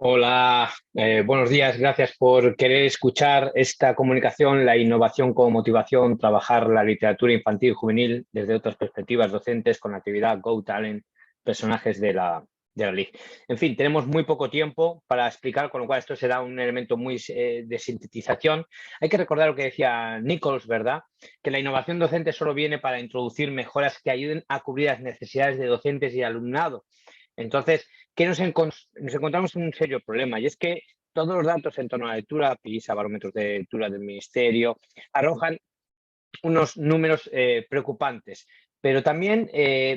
Hola, buenos días. Gracias por querer escuchar esta comunicación, la innovación como motivación, trabajar la literatura infantil y juvenil desde otras perspectivas docentes con la actividad Go Talent, personajes de la LIG. En fin, tenemos muy poco tiempo para explicar, con lo cual esto será un elemento muy de sintetización. Hay que recordar lo que decía Nichols, ¿verdad? Que la innovación docente solo viene para introducir mejoras que ayuden a cubrir las necesidades de docentes y alumnado. Entonces, ¿qué nos encontramos en un serio problema? Y es que todos los datos en torno a la lectura, PISA, barómetros de lectura del Ministerio, arrojan unos números preocupantes. Pero también,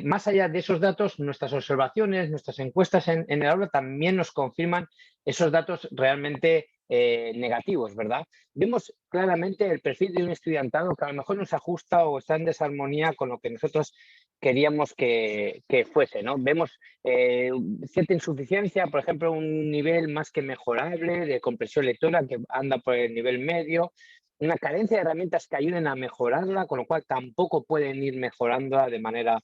más allá de esos datos, nuestras observaciones, nuestras encuestas en el aula también nos confirman esos datos realmente negativos, ¿verdad? Vemos claramente el perfil de un estudiantado que a lo mejor no se ajusta o está en desarmonía con lo que nosotros queríamos que fuese, ¿no? Vemos cierta insuficiencia, por ejemplo, un nivel más que mejorable de comprensión lectora que anda por el nivel medio, una carencia de herramientas que ayuden a mejorarla, con lo cual tampoco pueden ir mejorándola de manera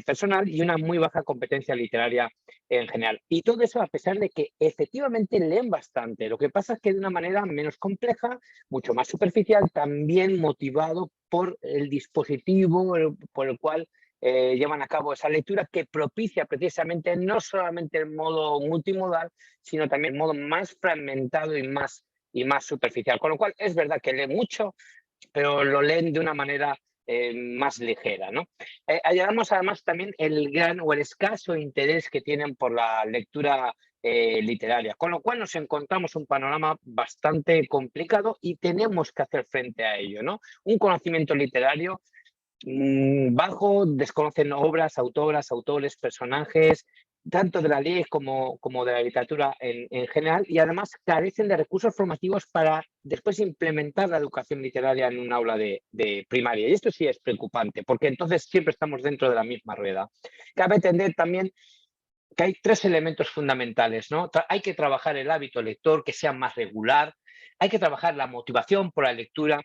personal, y una muy baja competencia literaria en general. Y todo eso a pesar de que efectivamente leen bastante. Lo que pasa es que de una manera menos compleja, mucho más superficial, también motivado por el dispositivo por el cual llevan a cabo esa lectura, que propicia precisamente no solamente el modo multimodal, sino también el modo más fragmentado y más superficial. Con lo cual, es verdad que lee mucho, pero lo leen de una manera más ligera, ¿no? Hallamos además también el gran o el escaso interés que tienen por la lectura literaria, con lo cual nos encontramos un panorama bastante complicado y tenemos que hacer frente a ello, ¿no? Un conocimiento literario bajo, desconocen obras, autoras, autores, personajes, tanto de la ley como de la literatura en general, y además carecen de recursos formativos para después implementar la educación literaria en un aula de primaria. Y esto sí es preocupante, porque entonces siempre estamos dentro de la misma rueda. Cabe entender también que hay tres elementos fundamentales, ¿no? Hay que trabajar el hábito lector, que sea más regular, hay que trabajar la motivación por la lectura,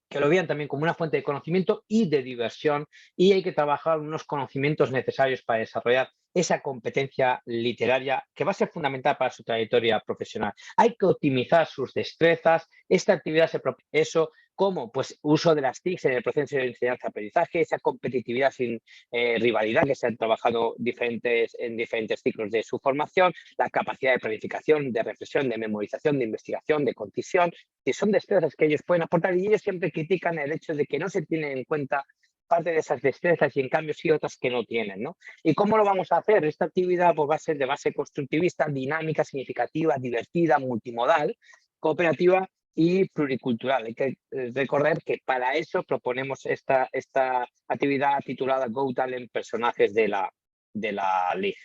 que lo vean también como una fuente de conocimiento y de diversión, y hay que trabajar unos conocimientos necesarios para desarrollar esa competencia literaria que va a ser fundamental para su trayectoria profesional. Hay que optimizar sus destrezas. Esta actividad se propone eso, como pues uso de las TICs en el proceso de enseñanza-aprendizaje, esa competitividad sin rivalidad que se han trabajado en diferentes ciclos de su formación, la capacidad de planificación, de reflexión, de memorización, de investigación, de concisión, que son destrezas que ellos pueden aportar, y ellos siempre critican el hecho de que no se tienen en cuenta parte de esas destrezas y en cambio sí otras que no tienen, ¿no? ¿Y cómo lo vamos a hacer? Esta actividad pues, va a ser de base constructivista, dinámica, significativa, divertida, multimodal, cooperativa y pluricultural. Hay que recordar que para eso proponemos esta actividad titulada Go Talent, personajes de la LIG.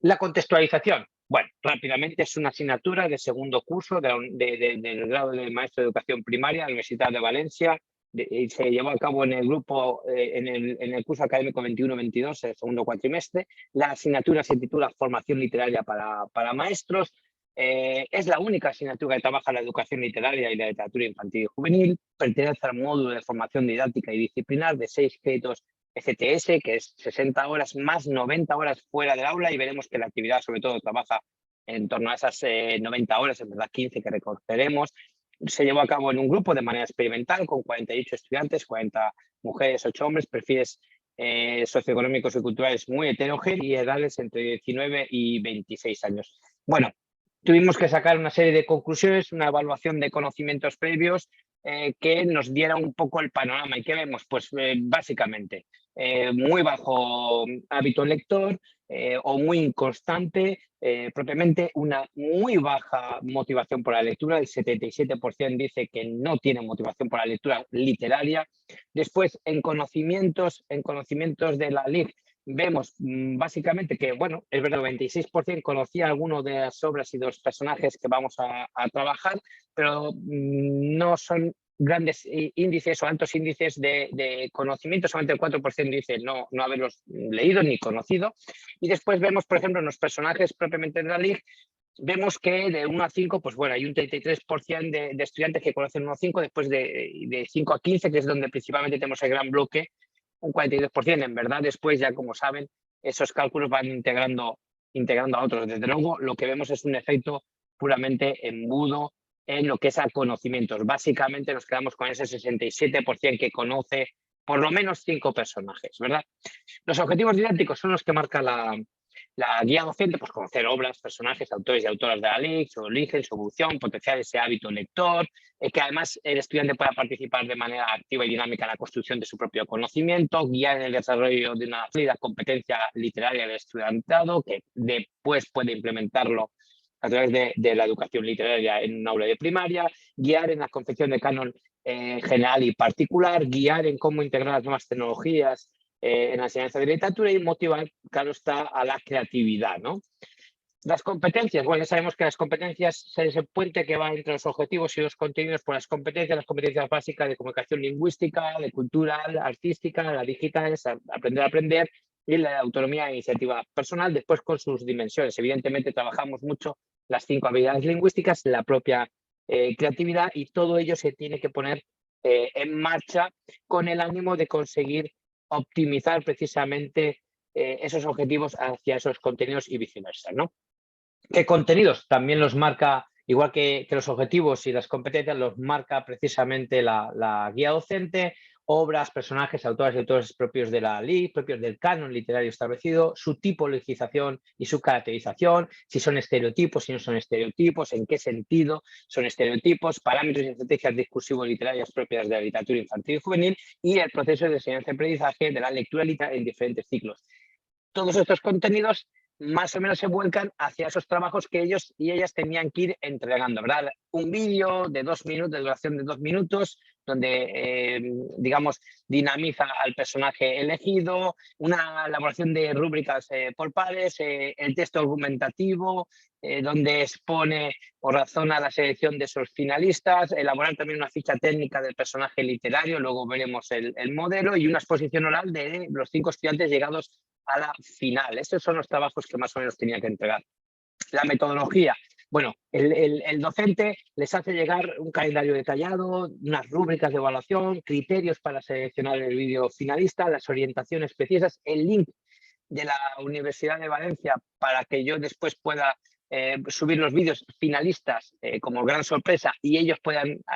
La contextualización. Bueno, rápidamente es una asignatura de segundo curso del grado de maestro de educación primaria de la Universidad de Valencia. Se llevó a cabo en el grupo, en el curso académico 21-22, el segundo cuatrimestre. La asignatura se titula Formación literaria para maestros. Es la única asignatura que trabaja la educación literaria y la literatura infantil y juvenil. Pertenece al módulo de formación didáctica y disciplinar de 6 créditos FTS, que es 60 horas más 90 horas fuera del aula, y veremos que la actividad sobre todo trabaja en torno a esas 90 horas, en verdad 15 que recordaremos. Se llevó a cabo en un grupo de manera experimental con 48 estudiantes, 40 mujeres, 8 hombres, perfiles socioeconómicos y culturales muy heterogéneos y edades entre 19 y 26 años. Bueno, tuvimos que sacar una serie de conclusiones, una evaluación de conocimientos previos que nos diera un poco el panorama. ¿Y qué vemos? Pues básicamente muy bajo hábito lector o muy inconstante, propiamente una muy baja motivación por la lectura. El 77% dice que no tiene motivación por la lectura literaria. Después, en conocimientos de la LIG, vemos básicamente que, bueno, es verdad, el 96% conocía alguno de las obras y de los personajes que vamos a trabajar, pero no son grandes índices o altos índices de conocimiento. Solamente el 4% dice no haberlos leído ni conocido. Y después vemos, por ejemplo, en los personajes propiamente de la LIG, vemos que de 1 a 5, pues bueno, hay un 33% de estudiantes que conocen 1 a 5, después de 5 a 15, que es donde principalmente tenemos el gran bloque, un 42%. En verdad, después ya, como saben, esos cálculos van integrando integrando a otros. Desde luego, lo que vemos es un efecto puramente embudo en lo que es a conocimientos. Básicamente nos quedamos con ese 67% que conoce por lo menos 5 personajes, ¿verdad? Los objetivos didácticos son los que marca la guía docente, pues conocer obras, personajes, autores y autoras de la ley, su origen, su evolución, potenciar ese hábito lector, que además el estudiante pueda participar de manera activa y dinámica en la construcción de su propio conocimiento, guiar en el desarrollo de una sólida competencia literaria del estudiantado, que después puede implementarlo a través de la educación literaria en un aula de primaria, guiar en la confección de canon general y particular, guiar en cómo integrar las nuevas tecnologías en la enseñanza de literatura y motivar, claro está, a la creatividad, ¿no? Las competencias, bueno, ya sabemos que las competencias es el puente que va entre los objetivos y los contenidos por las competencias básicas de comunicación lingüística, de cultural, artística, la digital, es aprender a aprender, y la autonomía e iniciativa personal, después con sus dimensiones. Evidentemente trabajamos mucho las 5 habilidades lingüísticas, la propia creatividad, y todo ello se tiene que poner en marcha con el ánimo de conseguir optimizar precisamente esos objetivos hacia esos contenidos y viceversa, ¿no? ¿Qué contenidos? También los marca, igual que los objetivos y las competencias, los marca precisamente la guía docente, obras, personajes, autores y autores propios de la LIC, propios del canon literario establecido, su tipologización y su caracterización, si son estereotipos, si no son estereotipos, en qué sentido son estereotipos, parámetros y estrategias discursivos literarias propias de la literatura infantil y juvenil, y el proceso de enseñanza-aprendizaje de la lectura literaria en diferentes ciclos. Todos estos contenidos más o menos se vuelcan hacia esos trabajos que ellos y ellas tenían que ir entregando, ¿verdad? Un vídeo de 2 minutos, de duración de 2 minutos, donde, digamos, dinamiza al personaje elegido, una elaboración de rúbricas por pares, el texto argumentativo, donde expone o razona la selección de esos finalistas, elaborar también una ficha técnica del personaje literario, luego veremos el modelo, y una exposición oral de los 5 estudiantes llegados a la final. Estos son los trabajos que más o menos tenía que entregar. La metodología. Bueno, el docente les hace llegar un calendario detallado, unas rúbricas de evaluación, criterios para seleccionar el vídeo finalista, las orientaciones precisas, el link de la Universidad de Valencia para que yo después pueda subir los vídeos finalistas como gran sorpresa y ellos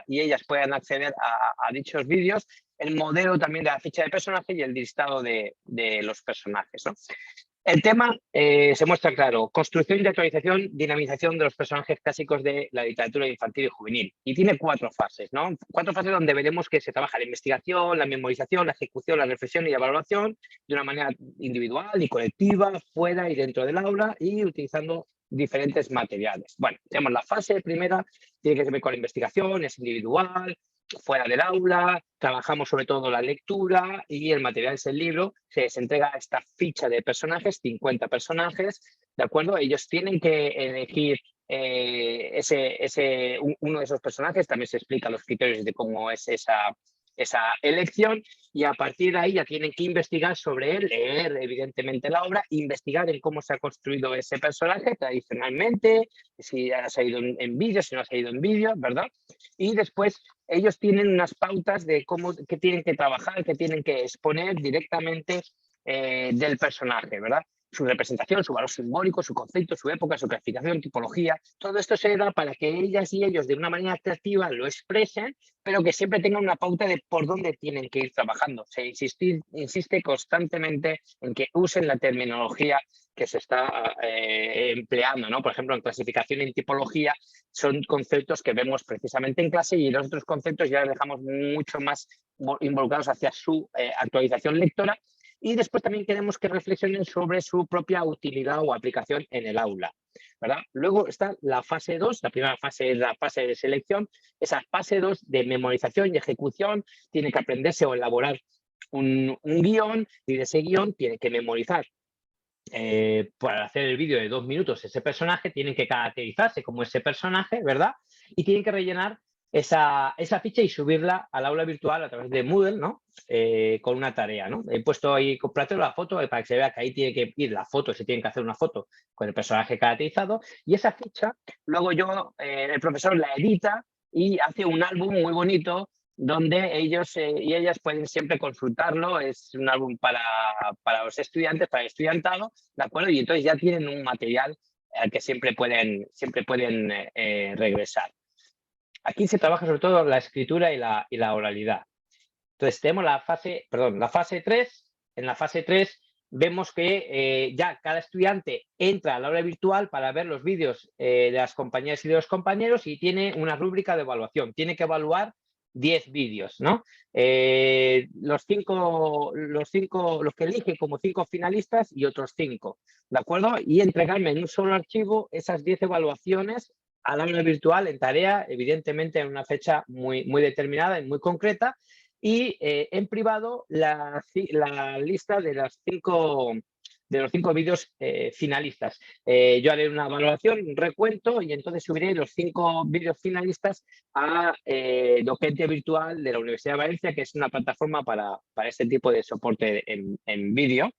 y ellas puedan acceder a dichos vídeos, el modelo también de la ficha de personaje y el listado de los personajes, ¿no? El tema se muestra claro: construcción y actualización, dinamización de los personajes clásicos de la literatura infantil y juvenil. Y tiene 4 fases, ¿no? 4 fases donde veremos que se trabaja la investigación, la memorización, la ejecución, la reflexión y la evaluación de una manera individual y colectiva, fuera y dentro del aula, y utilizando diferentes materiales. Bueno, tenemos la fase primera, tiene que ver con la investigación, es individual, fuera del aula, trabajamos sobre todo la lectura y el material es el libro. Se les entrega esta ficha de personajes, 50 personajes, ¿de acuerdo? Ellos tienen que elegir uno de esos personajes, también se explica los criterios de cómo es esa elección, y a partir de ahí ya tienen que investigar sobre él, leer evidentemente la obra, investigar en cómo se ha construido ese personaje tradicionalmente, si ha salido en vídeo, si no ha salido en vídeo, ¿verdad? Y después ellos tienen unas pautas de qué tienen que trabajar, qué tienen que exponer directamente del personaje, ¿verdad? Su representación, su valor simbólico, su concepto, su época, su clasificación, tipología. Todo esto se da para que ellas y ellos de una manera creativa lo expresen, pero que siempre tengan una pauta de por dónde tienen que ir trabajando. Se insiste constantemente en que usen la terminología que se está empleando, ¿no? Por ejemplo, en clasificación y en tipología son conceptos que vemos precisamente en clase, y los otros conceptos ya los dejamos mucho más involucrados hacia su actualización lectora. Y después también queremos que reflexionen sobre su propia utilidad o aplicación en el aula, ¿verdad? Luego está la fase 2, la primera fase es la fase de selección. Esa fase 2 de memorización y ejecución, tiene que aprenderse o elaborar un guión, y de ese guión tiene que memorizar. Para hacer el vídeo de 2 minutos ese personaje, tienen que caracterizarse como ese personaje, ¿verdad? Y tienen que rellenar esa ficha y subirla al aula virtual a través de Moodle, ¿no? Con una tarea, ¿no? He puesto ahí, comprate la foto para que se vea que ahí tiene que ir la foto, se tienen que hacer una foto con el personaje caracterizado, y esa ficha luego el profesor la edita y hace un álbum muy bonito donde ellos y ellas pueden siempre consultarlo. Es un álbum para los estudiantes, para el estudiantado, ¿de acuerdo? Y entonces ya tienen un material al que siempre pueden regresar. Aquí se trabaja sobre todo la escritura y la oralidad. Entonces tenemos la fase 3. En la fase 3 vemos que ya cada estudiante entra al aula virtual para ver los vídeos de las compañeras y de los compañeros y tiene una rúbrica de evaluación. Tiene que evaluar 10 vídeos, ¿no? Los que elige como 5 finalistas y otros 5, ¿de acuerdo? Y entregarme en un solo archivo esas 10 evaluaciones al aula virtual en tarea, evidentemente en una fecha muy determinada y muy concreta, y en privado la lista de los 5 vídeos finalistas. Yo haré una valoración, un recuento, y entonces subiré los 5 vídeos finalistas a Docente Virtual de la Universidad de Valencia, que es una plataforma para este tipo de soporte en vídeo.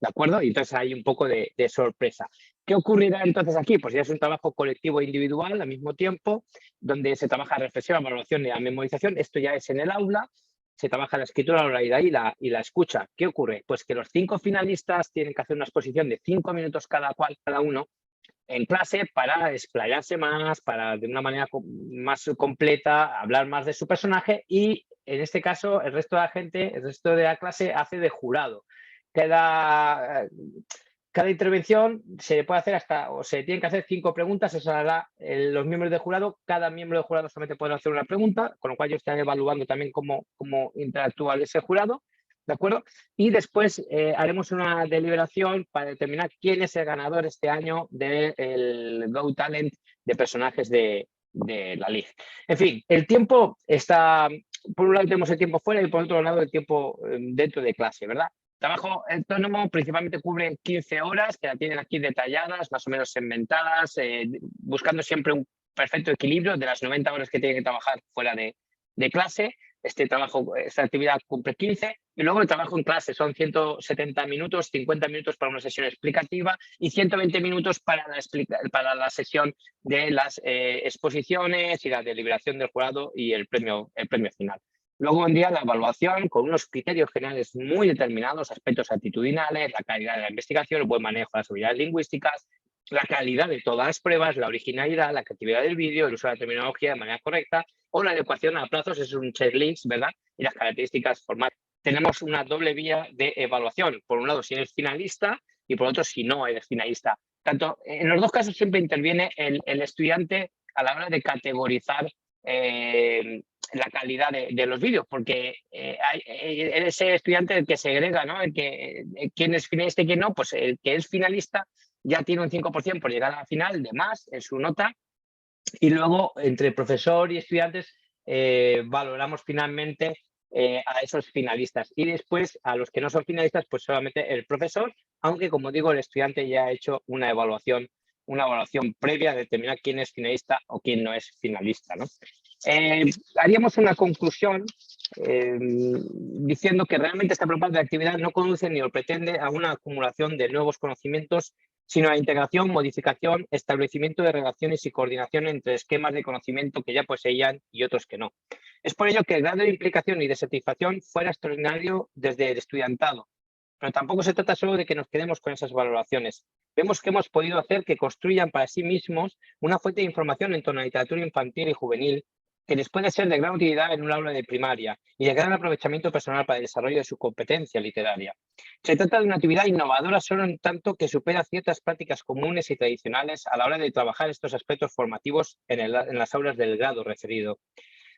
¿De acuerdo? Y entonces hay un poco de sorpresa. ¿Qué ocurrirá entonces aquí? Pues ya es un trabajo colectivo e individual al mismo tiempo, donde se trabaja reflexión, evaluación y la memorización. Esto ya es en el aula. Se trabaja la escritura, la oralidad y la escucha. ¿Qué ocurre? Pues que los 5 finalistas tienen que hacer una exposición de 5 minutos cada uno en clase para explayarse más, para de una manera más completa hablar más de su personaje, y en este caso el resto de la clase hace de jurado. Cada intervención se puede hacer se tienen que hacer 5 preguntas, eso hará los miembros del jurado. Cada miembro del jurado solamente podrá hacer una pregunta, con lo cual yo estaré evaluando también cómo interactúa ese jurado, ¿de acuerdo? Y después haremos una deliberación para determinar quién es el ganador este año del Go Talent de personajes de la LIG. En fin, el tiempo está, por un lado tenemos el tiempo fuera y por otro lado el tiempo dentro de clase, ¿verdad? Trabajo autónomo principalmente cubre 15 horas, que la tienen aquí detalladas, más o menos segmentadas, buscando siempre un perfecto equilibrio de las 90 horas que tiene que trabajar fuera de clase. Esta actividad cumple 15, y luego el trabajo en clase son 170 minutos, 50 minutos para una sesión explicativa y 120 minutos para la sesión de las exposiciones y la deliberación del jurado y el premio final. Luego vendría la evaluación con unos criterios generales muy determinados, aspectos actitudinales, la calidad de la investigación, el buen manejo de las habilidades lingüísticas, la calidad de todas las pruebas, la originalidad, la creatividad del vídeo, el uso de la terminología de manera correcta, o la adecuación a plazos, es un checklist, ¿verdad? Y las características formales. Tenemos una doble vía de evaluación. Por un lado, si eres finalista, y por otro, si no eres finalista. Tanto, en los dos casos siempre interviene el estudiante a la hora de categorizar la calidad de los vídeos, porque eres el estudiante el que segrega, ¿no? Quién es finalista y quién no. Pues el que es finalista ya tiene un 5% por llegar a la final de más en su nota, y luego entre profesor y estudiantes valoramos finalmente a esos finalistas, y después a los que no son finalistas pues solamente el profesor, aunque como digo el estudiante ya ha hecho una evaluación previa de determinar quién es finalista o quién no es finalista, ¿no? Haríamos una conclusión diciendo que realmente esta propuesta de actividad no conduce ni pretende a una acumulación de nuevos conocimientos, sino a la integración, modificación, establecimiento de relaciones y coordinación entre esquemas de conocimiento que ya poseían y otros que no. Es por ello que el grado de implicación y de satisfacción fuera extraordinario desde el estudiantado, pero tampoco se trata solo de que nos quedemos con esas valoraciones. Vemos que hemos podido hacer que construyan para sí mismos una fuente de información en torno a la literatura infantil y juvenil que les puede ser de gran utilidad en un aula de primaria y de gran aprovechamiento personal para el desarrollo de su competencia literaria. Se trata de una actividad innovadora solo en tanto que supera ciertas prácticas comunes y tradicionales a la hora de trabajar estos aspectos formativos en las aulas del grado referido.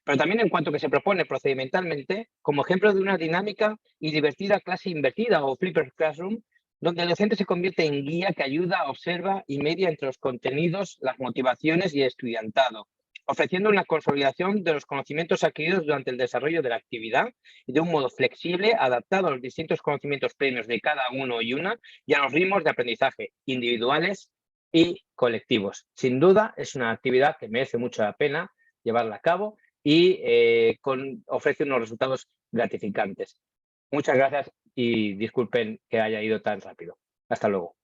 Pero también en cuanto que se propone procedimentalmente como ejemplo de una dinámica y divertida clase invertida o flipper classroom, donde el docente se convierte en guía que ayuda, observa y media entre los contenidos, las motivaciones y el estudiantado, ofreciendo una consolidación de los conocimientos adquiridos durante el desarrollo de la actividad y de un modo flexible, adaptado a los distintos conocimientos plenos de cada uno y una y a los ritmos de aprendizaje individuales y colectivos. Sin duda, es una actividad que merece mucho la pena llevarla a cabo y ofrece unos resultados gratificantes. Muchas gracias y disculpen que haya ido tan rápido. Hasta luego.